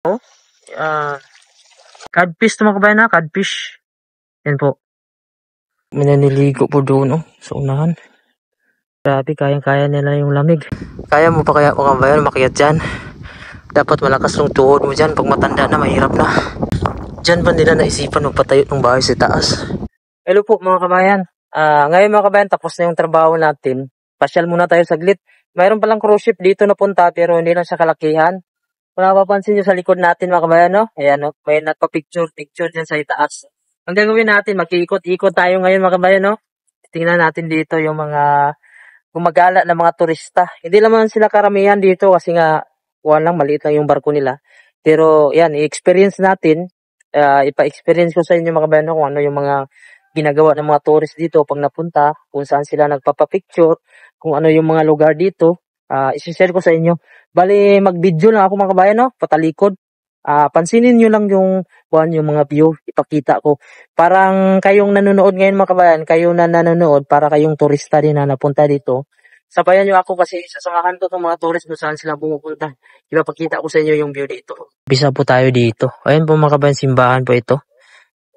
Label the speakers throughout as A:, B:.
A: Ah, codfish to mga kabayan na, codfish. Yan po. May naniligo po doon, sa unahan. Grabe, kayang-kaya nila yung lamig. Kaya mo pa kaya mga kabayan makiat dyan? Dapat malakas yung tuhod mo dyan. Pag matanda na, mahirap na. Dyan ba nila naisipan magpatayo ng bahay sa taas? Hello po mga kabayan. Ngayon mga kabayan, tapos na yung trabaho natin. Pasyal muna tayo saglit. Mayroon palang cruise ship dito na punta pero hindi lang siya kalakihan. Kung napapansin nyo sa likod natin mga kabayan, no? Ayan, no? May nagpa-picture dyan sa itaas. Ang gagawin natin, mag-iikot-ikot tayo ngayon mga kabayan, no? Tingnan natin dito yung mga gumagala na mga turista. Hindi naman sila karamihan dito kasi nga, lang, maliit lang yung barko nila. Pero yan, i-experience natin. Ipa-experience ko sa inyo mga kabayan, no? Kung ano yung mga ginagawa ng mga tourist dito pag napunta, kung saan sila nagpapa-picture, kung ano yung mga lugar dito. Isi-share ko sa inyo. Bali, mag-video lang ako mga kabayan, no? Patalikod. Pansinin nyo lang yung mga view, ipakita ko. Parang kayong nanonood ngayon mga kabayan, kayo na nanonood, para kayong turista din na napunta dito. Sabayan nyo ako kasi sasamahan ko itong mga tourist kung saan sila pumupunta. Ipapakita ko sa inyo yung view dito. Bisa po tayo dito. Ayan po mga kabayan, simbahan po ito.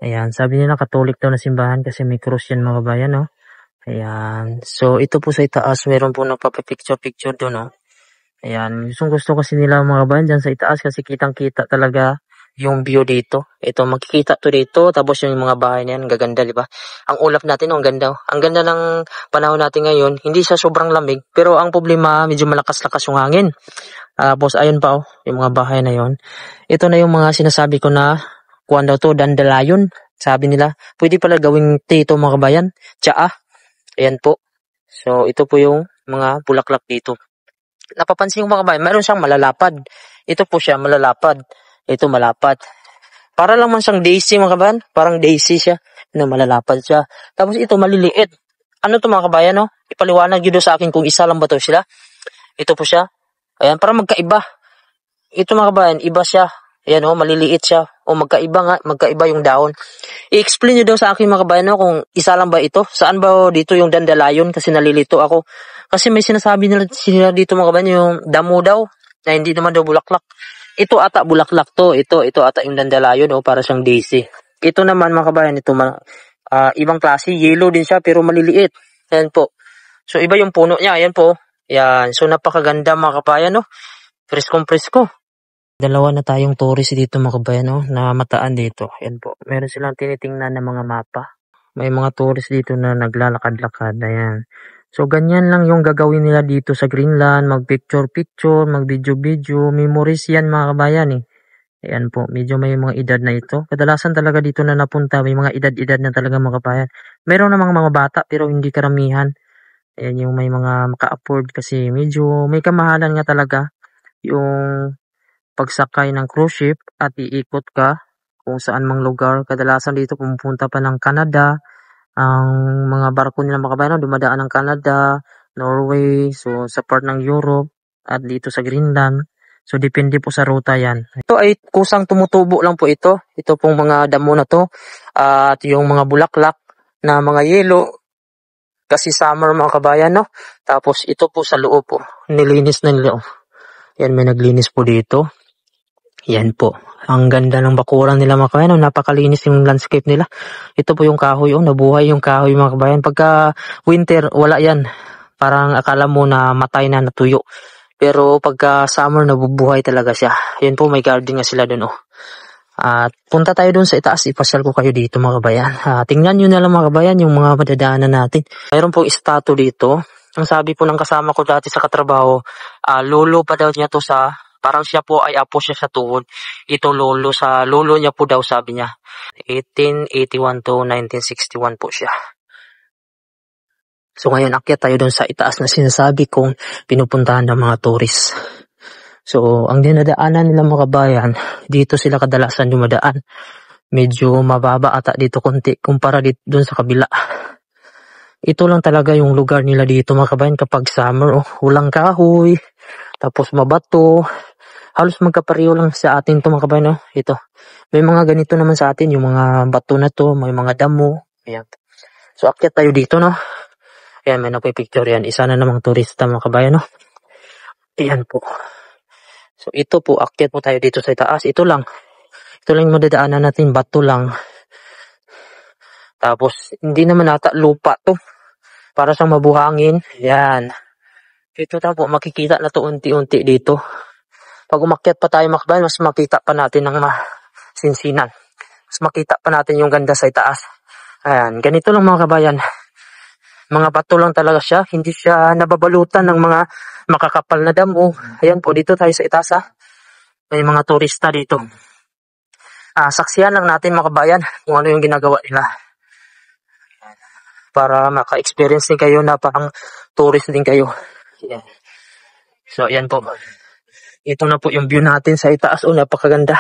A: Ayan, sabi nila Katolik daw na simbahan kasi may cross yan mga kabayan, no? Ayan. So, ito po sa itaas, meron po nagpapapicture-picture doon, no? Ayan. Gusto kasi nila mga kabayan dyan sa itaas kasi kitang-kita talaga yung view dito. Ito, makikita to dito. Tapos yung mga bahay na yan, gaganda, di ba? Ang ulap natin, ang ganda. Ang ganda ng panahon natin ngayon. Hindi siya sobrang lamig. Pero ang problema, medyo malakas-lakas yung hangin. Tapos, ayun pa, yung mga bahay na yon. Ito na yung mga sinasabi ko na, kuwan daw to, dandelion. Sabi nila, pwede pala gawing tea ito mga kabayan. Tsaa. Ayan po. So, ito po yung mga bulaklak dito. Napapansin ko mga kabayan, mayroon siyang malalapad. Ito po siya, malalapad. Ito malapad. Para lang man siyang daisy mga kabayan. Parang daisy siya. Malalapad siya. Tapos ito maliliit. Ano to mga kabayan, no? Ipaliwanag yun sa akin kung isa lang ba to sila. Ito po siya. Ayan, para magkaiba. Ito mga kabayan, iba siya. Ayan maliliit siya. Magkaiba yung dahon. I-explain nyo daw sa akin mga kabayan, no, kung isa lang ba ito. Saan ba dito yung dandelion? Kasi nalilito ako. Kasi may sinasabi nila dito mga kabayan, yung damo daw, na hindi naman daw bulaklak. Ito ata bulaklak to. Ito ata yung dandelion, para siyang daisy. Ito naman mga kabayan, ibang klase. Yellow din siya, pero maliliit. Ayan po. So, iba yung puno niya. Ayan po. Ayan. So, napakaganda mga kabayan, no? Preskong-presko. Dalawa na tayong tourist dito mga kabayan, no? Na mataan dito. Ayan po. Meron silang tinitingnan na mga mapa. May mga tourist dito na naglalakad-lakad. Ayan. So, ganyan lang yung gagawin nila dito sa Greenland. Mag-picture-picture, mag-video-video. Memories yan mga kabayan, eh. Ayan po. Medyo may mga edad na ito. Kadalasan talaga dito na napunta. May mga edad-edad na talaga mga kabayan. Meron namang mga bata pero hindi karamihan. Ayan yung may mga maka-afford kasi medyo may kamahalan nga talaga yung pagsakay ng cruise ship at iikot ka kung saan mang lugar. Kadalasan dito pumupunta pa ng Canada. Ang mga barko nila mga kabayan, dumadaan ng Canada, Norway, so sa part ng Europe at dito sa Greenland. So depende po sa ruta yan. Ito ay kusang tumutubo lang po ito. Ito pong mga damo na to. At yung mga bulaklak na mga yelo. Kasi summer mga kabayan, no? Tapos ito po sa loob po. Nilinis na nila. Yan, may naglinis po dito. Yan po. Ang ganda ng bakuran nila mga kabayan. Napakalinis yung landscape nila. Ito po yung kahoy. Nabuhay yung kahoy mga kabayan. Pagka winter, wala yan. Parang akala mo na matay na, natuyo. Pero pagka summer, nabubuhay talaga siya. Yan po, may garden nga sila dun. At punta tayo dun sa itaas. Ipasyal ko kayo dito mga kabayan. Tingnan nyo na lang mga kabayan yung mga madadaanan natin. Mayroon po statue dito. Ang sabi po ng kasama ko dati sa katrabaho, lolo pa daw niya to sa... Parang siya po ay apo siya sa tuhod. Ito lolo niya po daw sabi niya. 1881 to 1961 po siya. So ngayon akyat tayo doon sa itaas na sinasabi kong pinupuntahan ng mga tourist. So ang dinadaanan nila mga kabayan, dito sila kadalasan dumadaan. Medyo mababa ata dito konti kumpara dito doon sa kabila. Ito lang talaga yung lugar nila dito mga kabayan kapag summer. Walang kahoy, tapos mabato. Halos magkapareho lang sa atin ito mga kabayan. Ito. May mga ganito naman sa atin. Yung mga bato na to. May mga damo. Ayan. So akyat tayo dito, no. Ayan, may napipicture yan. Isa na namang turista mga kabayan, no. Ayan po. So ito po, akyat po tayo dito sa taas. Ito lang yung madadaanan natin, bato lang. Tapos hindi naman ata lupa to. Para siyang mabuhangin. Yan. Ito na po, makikita na to unti-unti dito. Pag umakyat pa tayo mga kabayan, mas makita pa natin ng masinsinan. Mas makita pa natin yung ganda sa itaas. Ayan, ganito lang mga kabayan. Mga bato lang talaga siya. Hindi siya nababalutan ng mga makakapal na damo. Ayan po, dito tayo sa itaas ha. May mga turista dito. Saksiyan lang natin mga kabayan kung ano yung ginagawa nila. Para maka-experience din kayo na parang tourist din kayo. Ayan. So, ayan po. Ito na po yung view natin sa itaas. Napakaganda.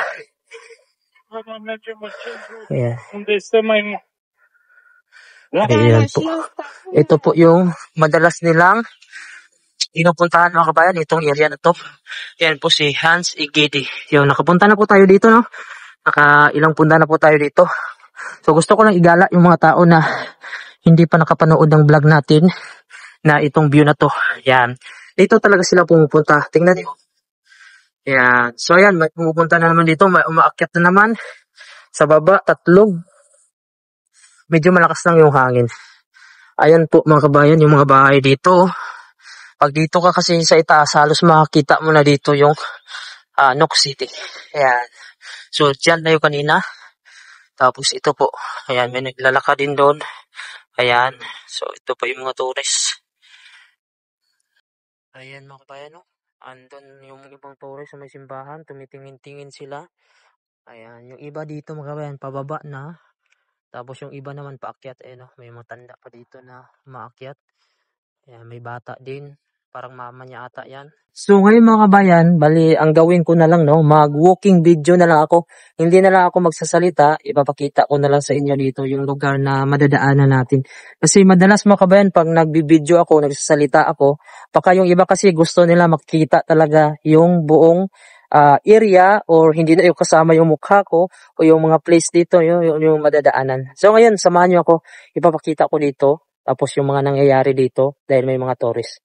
A: Ayan. Ayan po. Ito po yung madalas nilang pinupuntahan mga kabayan. Itong area na to. Ayan po si Hans Igedi. Yung nakapunta na po tayo dito, no? Ilang punta na po tayo dito. So, gusto ko lang igala yung mga tao na hindi pa nakapanood ng vlog natin na itong view na to. Ayan. Dito talaga sila pumupunta. Tingnan niyo. Ayan. So, ayan. May pumupunta na naman dito. May umaakyat na naman. Sa baba, 3. Medyo malakas lang yung hangin. Ayan po mga kabayan, yung mga bahay dito. Pag dito ka kasi sa itaas, halos makakita mo na dito yung Nook City. Ayan. So, dyan na yung kanina. Tapos ito po. Ayan, may naglalaka din doon. Ayan. So, ito pa yung mga tourists. Ayan mga kabayan, no? Andun yung ibang tourist sa may simbahan. Tumitingin-tingin sila. Ayan. Yung iba dito mga kabayan, pababa na. Tapos yung iba naman paakyat. No? May matanda pa dito na maakyat. Ayan, may bata din. Parang mama niya ata yan. So ngayon mga kabayan, bali ang gawin ko na lang, no, mag-walking video na lang ako. Hindi na lang ako magsasalita, ipapakita ko na lang sa inyo dito yung lugar na madadaanan natin. Kasi madalas mga kabayan, pag nagbi-video ako, nagsasalita ako, baka yung iba kasi gusto nila makita talaga yung buong area or hindi na yung kasama yung mukha ko o yung mga place dito, yung madadaanan. So ngayon, samahan nyo ako, ipapakita ko dito, tapos yung mga nangyayari dito dahil may mga tourist.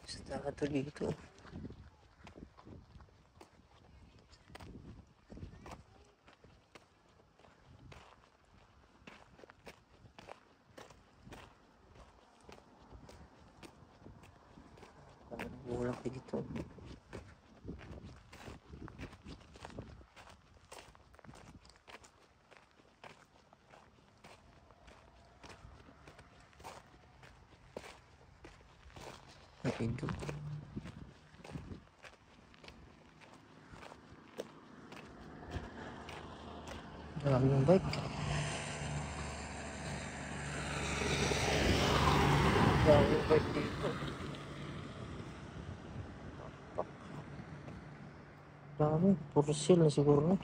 A: Basta ito dito. Walang dito. Medyo. Dami yung bike. Dami yung bike dito. Dami. Puro seal na siguro na.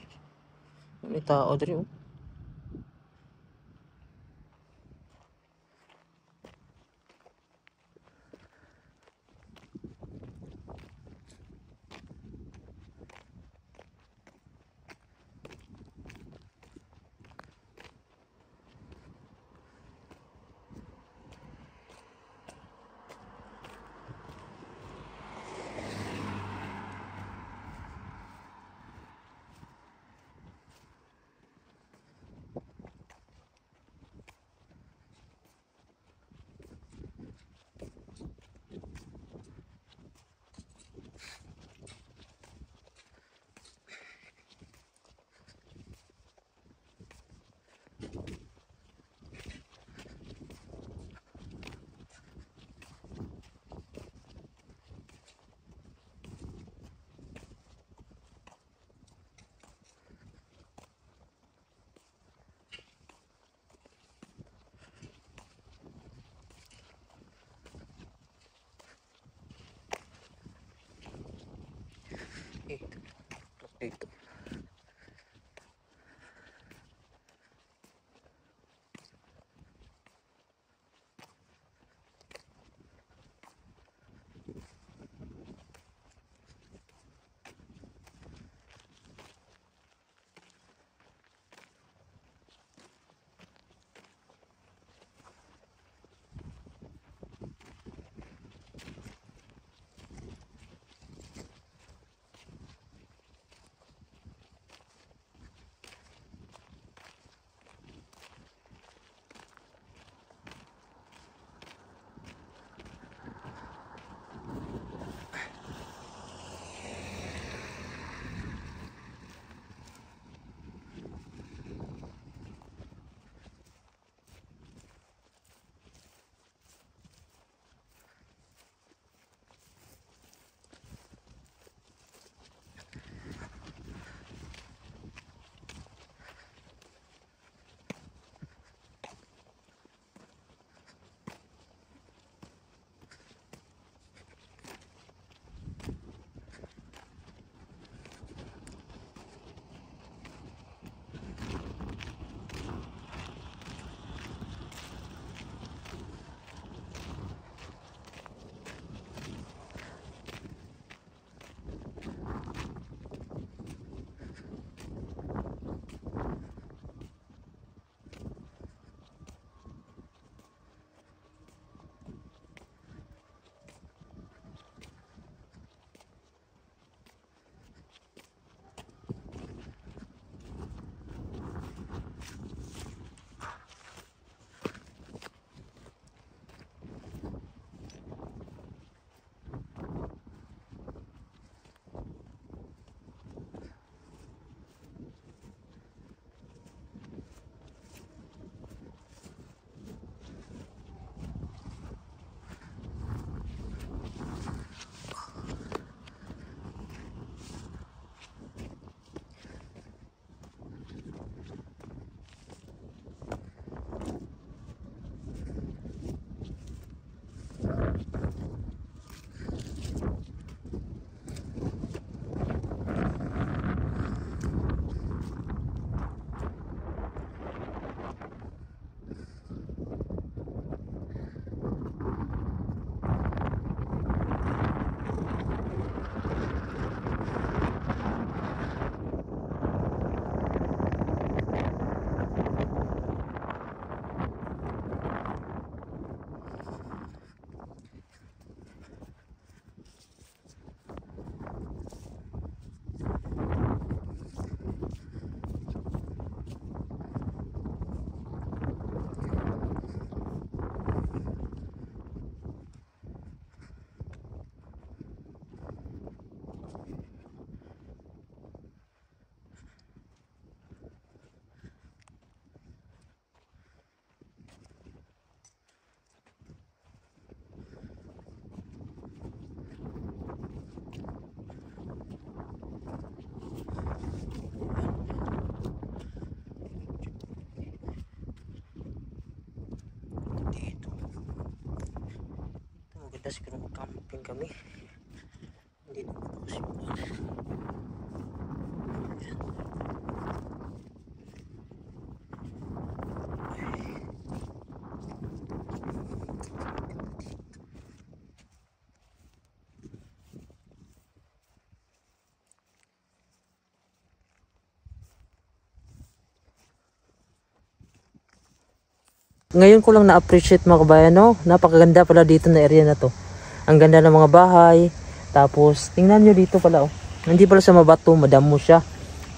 A: May tao dito. shopping kami. Hindi na bukas yung ngayon ko lang na-appreciate mga kabayan, no? Napakaganda pala dito na area na to. Ang ganda ng mga bahay. Tapos, tingnan nyo dito pala, oh. Hindi pala sa mabato, madamo siya.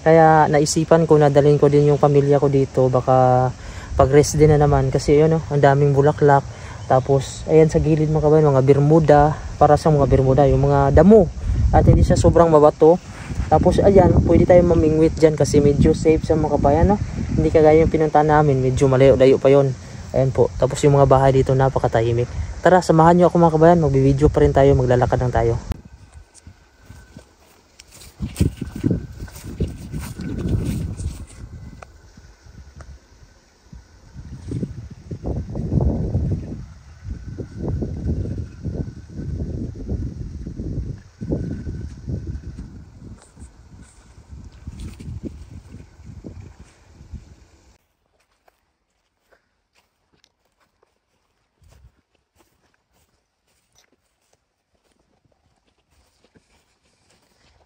A: Kaya naisipan ko na dalhin ko din yung pamilya ko dito. Baka pag-rest din na naman. Kasi yun, oh, ang daming bulaklak. Tapos, ayan sa gilid mga kabayan, mga bermuda. Para sa mga bermuda, yung mga damo. At hindi siya sobrang mabato. Tapos, ayan, pwede tayo mamingwit dyan kasi medyo safe sa mga kabayan, no? Hindi kagaya yung pinuntahan namin. Medyo malayo-layo pa yon. Ayan po. Tapos yung mga bahay dito napakatahimik. Tara, samahan nyo ako mga kabayan. Magbibideo pa rin tayo. Maglalakad lang tayo.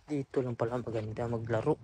A: Dito lang pala maganda maglaro.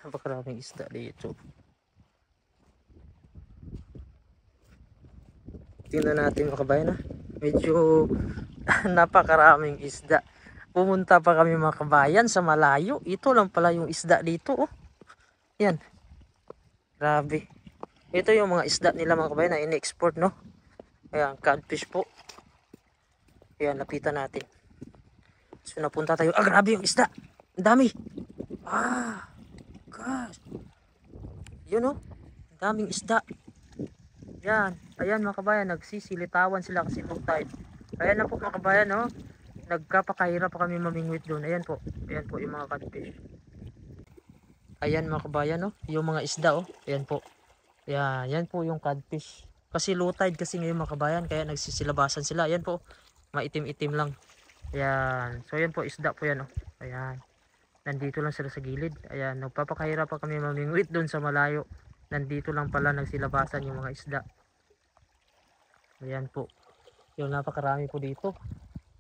A: Napakaraming isda dito. Tingnan natin mga kabayan, ha. Medyo napakaraming isda. Pumunta pa kami mga kabayan sa malayo. Ito lang pala yung isda dito, oh. Yan. Grabe. Ito yung mga isda nila mga kabayan na in-export, no? Ayan, codfish po. Ayan, lapitan natin. So napunta tayo. Ah, grabe yung isda. Ang dami. Ah, gosh. Yun, oh. Ang daming isda. Yan. Ayan mga kabayan, nagsisilitawan sila kasi low tide. Ayan na po mga kabayan, oh. Nagkapakahirap pa kami mamingwit doon. Ayan po. Ayan po yung mga codfish. Ayan mga kabayan, oh. Yung mga isda, oh. Ayan po. Ayan, yan po yung codfish. Kasi low tide kasi ngayon mga kabayan, kaya nagsisilabasan sila. Ayan po. Maitim-itim lang. Ayan. So ayan po, isda po yan, oh. Ayan. Nandito lang sila sa gilid. Ayan, nagpapakahirap pa kami mamingwit doon sa malayo. Nandito lang pala nagsilabasan yung mga isda. Ayan po. Yung napakarami po dito.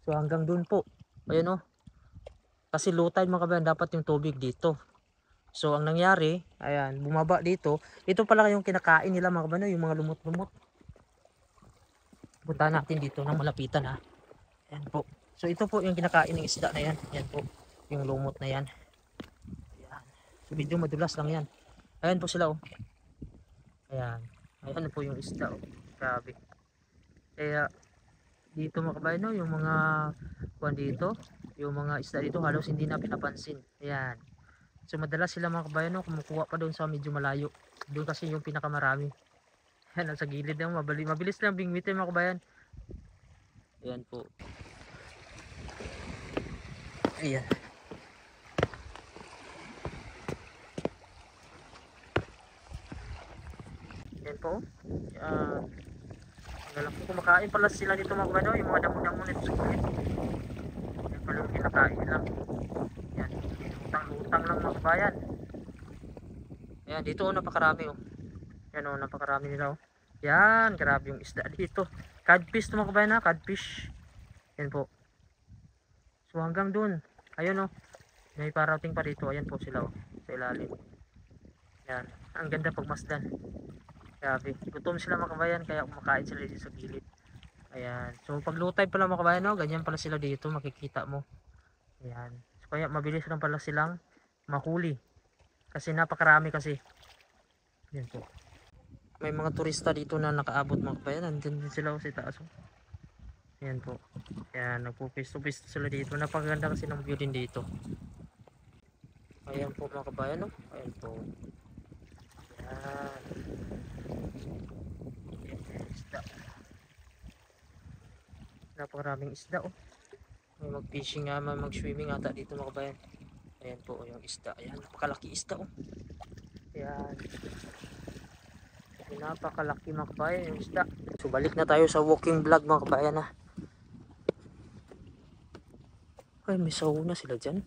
A: So hanggang doon po. Ayan, oh. Kasi low tide mga kabayan, dapat yung tubig dito. So ang nangyari, ayan, bumaba dito. Ito pala yung kinakain nila mga kabayan, yung mga lumot-lumot. Punta natin dito ng malapitan, ha. Ayan po. So ito po yung kinakain ng isda na yan. Ayan po. Yung lumot na yan. Ayan. So medyo madulas lang yan. Ayan po sila, oh. Ayan. Ayan po yung isda, oh. Grabe. Kaya dito mga kabayan, no, yung mga kuwan dito, yung mga isda dito halos hindi na pinapansin. Ayan. So madalas sila mga kabayan, no, kumukuha pa doon sa medyo malayo. Doon kasi yung pinakamarami. Ayan, nasa gilid lang. Mabilis lang bingwitin mga kabayan. Ayan po. Ayan. Ayan po. Alam ko kumakain pala sila dito mga kabayan, yung mga damo-damo nito sa kulit. Ayan pala yung kinakain nila. Ayan. Lutang-lutang lang mga kabayan. Ayan, dito napakarami, oh. Yan o, napakarami nila o. Yan, grabe yung isda dito. Codfish to mga kabayan ha, codfish. Yan po. So hanggang dun, ayun o, may parating pa dito. Ayan po sila o, sa ilalim. Yan, ang ganda pagmasdan. Grabe, gutom sila mga kabayan, kaya kumakain sila dito sa gilid. Ayan, so pag low tide pala mga kabayan no, ganyan pala sila dito, makikita mo. Ayan, so kaya mabilis lang pala silang mahuli. Kasi napakarami kasi. Yan po. May mga turista dito na nakaabot mga kabayan, nandun din sila sa taas. Ayan po. Ayan, nagpupisto-pisto sila dito. Napakaganda kasi ng view din dito. Ayan po mga kabayan no. Ayan po. Ayan. Isda. Napakaraming isda oh. May mag-fishing nga, may mag-swimming ata dito mga kabayan. Ayan po yung isda. Ayan, napakalaki isda oh. Ayan. Napakalaki mga kabayan yung isda. So balik na tayo sa walking vlog mga kabayan ha. Ay, may sauna sila dyan.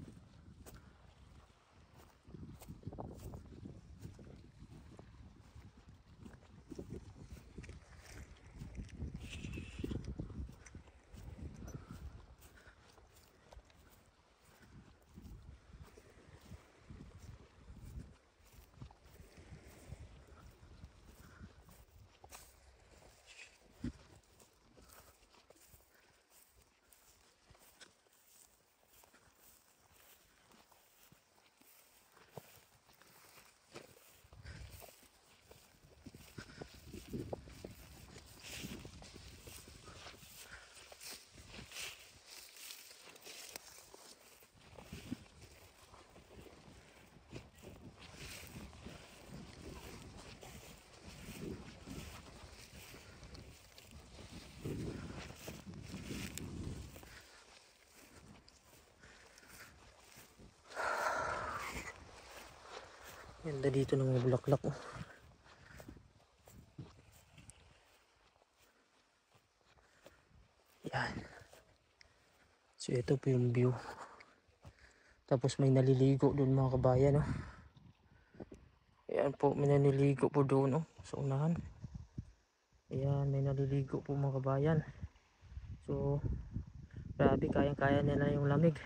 A: Ganda dito ng mga bulaklak oh. Yan. So ito po yung view. Tapos may naliligo doon mga kabayan oh. Ayan po, may naliligo po doon oh, sa unahan. Ayan, may naliligo po mga kabayan. So grabe, kayang-kaya nila yung lamig.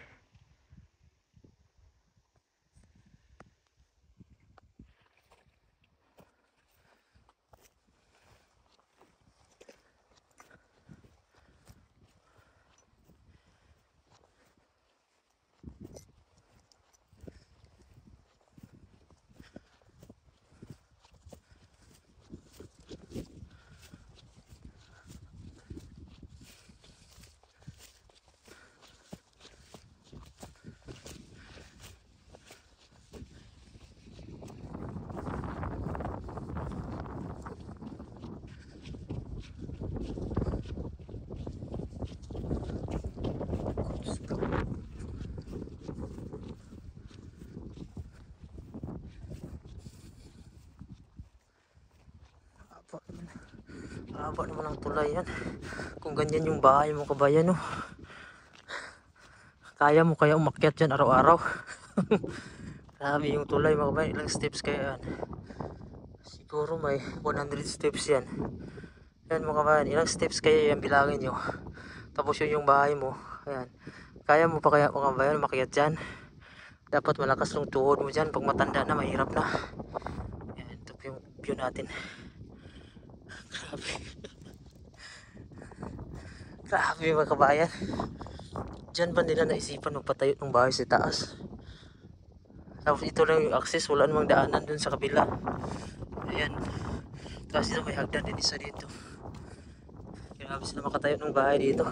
A: Haba naman ang tulay yan. Kung ganyan yung bahay mo kabayan no, kaya mo kaya umakyat dyan araw-araw. Grabe yung tulay mga kabayan. Ilang steps kaya yan? Siguro may 100 steps yan. Yan mga kabayan, ilang steps kaya yan, bilangin nyo. Tapos yun yung bahay mo. Ayan, kaya mo pa kaya mga kabayan umakyat dyan? Dapat malakas yung tuhod mo dyan. Pag matanda na, mahirap na. Ayan, ito yung view natin. Grabe. Grabe mga kabayan. Diyan ba nila naisipan magpatayo ng bahay sa taas? Tapos ito lang yung access, wala namang daanan dun sa kabila. Ayan. Tapos dito may hagdan din isa dito. Grabe sila makatayo ng bahay dito.